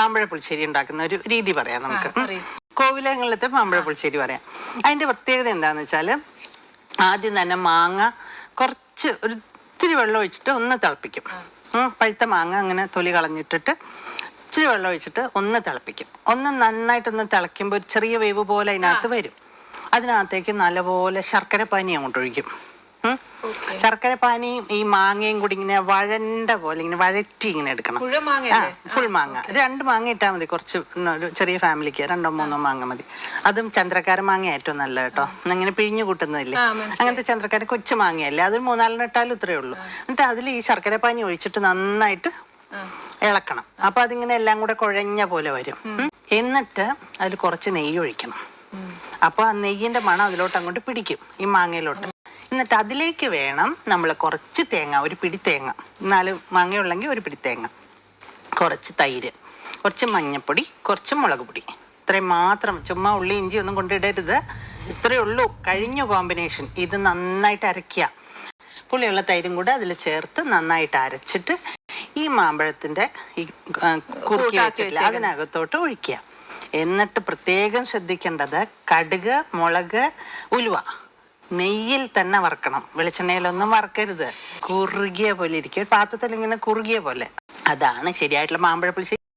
മാമ്പഴ പുളിശ്ശേരി ഉണ്ടാക്കുന്ന ഒരു രീതി പറയാം നമുക്ക്. കോവിലങ്ങളിലത്തെ മാമ്പഴ പുളിശ്ശേരി പറയാം. അതിൻ്റെ പ്രത്യേകത എന്താണെന്ന് വെച്ചാൽ ആദ്യം തന്നെ മാങ്ങ കുറച്ച് ഒരു ഇച്ചിരി വെള്ളം ഒഴിച്ചിട്ട് ഒന്ന് തിളപ്പിക്കും. പഴുത്ത മാങ്ങ അങ്ങനെ തൊലി കളഞ്ഞിട്ടിട്ട് ഇച്ചിരി വെള്ളം ഒഴിച്ചിട്ട് ഒന്ന് തിളപ്പിക്കും. ഒന്ന് നന്നായിട്ടൊന്ന് തിളയ്ക്കുമ്പോൾ ഒരു ചെറിയ വേവ് പോലെ അതിനകത്ത് വരും. അതിനകത്തേക്ക് നല്ലപോലെ ശർക്കര പാനി അങ്ങോട്ട് ഒഴിക്കും. ശർക്കര പാനിയും ഈ മാങ്ങയും കൂടി ഇങ്ങനെ വഴണ്ട പോലെ ഇങ്ങനെ വഴറ്റി ഇങ്ങനെ എടുക്കണം. ഫുൾ മാങ്ങ 2 മാങ്ങ ഇട്ടാൽ മതി. കുറച്ച് ഒരു ചെറിയ ഫാമിലിക്ക് 2 3 മാങ്ങ മതി. അതും ചന്ദ്രക്കാര മാങ്ങ ഏറ്റവും നല്ല കേട്ടോ. ഇങ്ങനെ പിഴിഞ്ഞു കൂട്ടുന്നതില്ലേ, അങ്ങനത്തെ ചന്ദ്രക്കാര കൊച്ചു മാങ്ങയല്ലേ, അത് 3-4 ഇട്ടാലും ഇത്രയേ ഉള്ളൂ. എന്നിട്ട് അതിൽ ഈ ശർക്കര പാനി ഒഴിച്ചിട്ട് നന്നായിട്ട് ഇളക്കണം. അപ്പൊ അതിങ്ങനെ എല്ലാം കൂടെ കുഴഞ്ഞ പോലെ വരും. എന്നിട്ട് അതിൽ കുറച്ച് നെയ്യ് ഒഴിക്കണം. അപ്പൊ ആ നെയ്യിന്റെ മണം അതിലോട്ട് അങ്ങോട്ട് പിടിക്കും, ഈ മാങ്ങയിലോട്ട്. എന്നിട്ട് അതിലേക്ക് വേണം നമ്മൾ കുറച്ച് തേങ്ങ, ഒരു പിടി തേങ്ങ, 4 മാങ്ങയുള്ളെങ്കിൽ ഒരു പിടി തേങ്ങ, കുറച്ച് തൈര്, കുറച്ച് മഞ്ഞൾപ്പൊടി, കുറച്ച് മുളക് പൊടി, ഇത്രയും മാത്രം. ചുമ്മാ ഉള്ളി ഇഞ്ചി ഒന്നും കൊണ്ടിടരുത്. ഇത്രയേ ഉള്ളൂ, കഴിഞ്ഞ കോമ്പിനേഷൻ. ഇത് നന്നായിട്ട് അരയ്ക്കുക. പുളിയുള്ള തൈരും കൂടെ അതിൽ ചേർത്ത് നന്നായിട്ട് അരച്ചിട്ട് ഈ മാമ്പഴത്തിൻ്റെ ഈ കുറുക്കി വെച്ചിട്ടില്ല അതിനകത്തോട്ട് ഒഴിക്കുക. എന്നിട്ട് പ്രത്യേകം ശ്രദ്ധിക്കേണ്ടത് കടുക്, മുളക്, ഉലുവ നെയ്യിൽ തന്നെ വറക്കണം, വെളിച്ചെണ്ണയിലൊന്നും വറക്കരുത്. കുറുകിയ പോലെ ഇരിക്കും, പാത്രത്തിൽ ഇങ്ങനെ കുറുകിയ പോലെ. അതാണ് ശരിയായിട്ടുള്ള മാമ്പഴ പുളിശ്ശേരി.